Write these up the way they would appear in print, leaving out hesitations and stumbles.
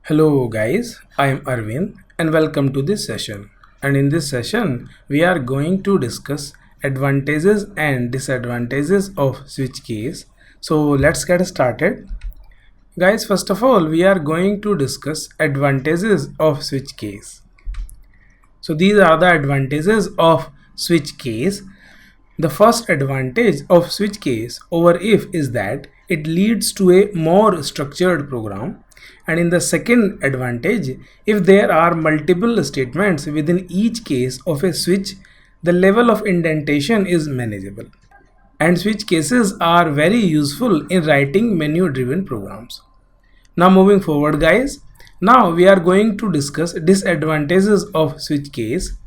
Hello guys, I am Arvind and welcome to this session. And in this session, we are going to discuss advantages and disadvantages of switch keys. So let's get started. Guys, first of all, we are going to discuss advantages of switch keys. So these are the advantages of switch keys. The first advantage of switch case over if is that it leads to a more structured program. And in the second advantage, if there are multiple statements within each case of a switch, the level of indentation is manageable. And switch cases are very useful in writing menu driven programs. Now moving forward guys, now we are going to discuss disadvantages of switch case.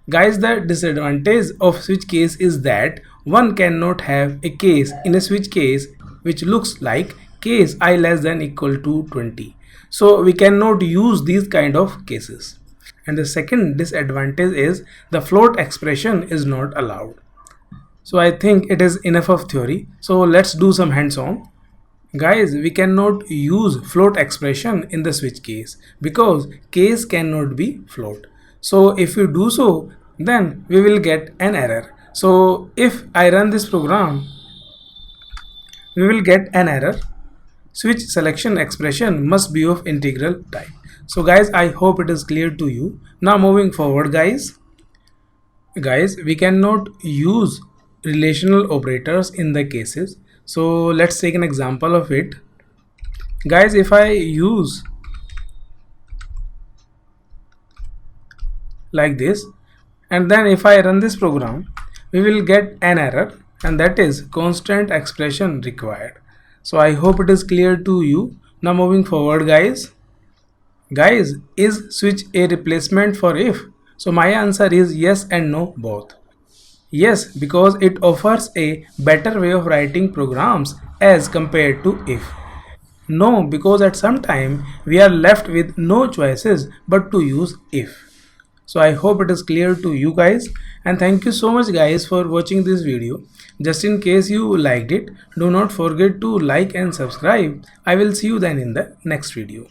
Guys, the disadvantage of switch case is that one cannot have a case in a switch case which looks like case I less than equal to 20. So we cannot use these kind of cases. And the second disadvantage is the float expression is not allowed. So I think it is enough of theory. So let's do some hands-on. Guys, we cannot use float expression in the switch case because case cannot be float. So if we do so, then we will get an error. So if I run this program, we will get an error. Switch selection expression must be of integral type. So guys, I hope it is clear to you. Now moving forward guys, we cannot use relational operators in the cases. So let's take an example of it. Guys, if I use like this and then if I run this program, we will get an error, and that is constant expression required. So I hope it is clear to you. Now moving forward guys, is switch a replacement for if? So my answer is yes and no both. Yes, because it offers a better way of writing programs as compared to if. No, because at some time we are left with no choices but to use if. So I hope it is clear to you guys, and thank you so much guys for watching this video. Just in case you liked it, do not forget to like and subscribe. I will see you then in the next video.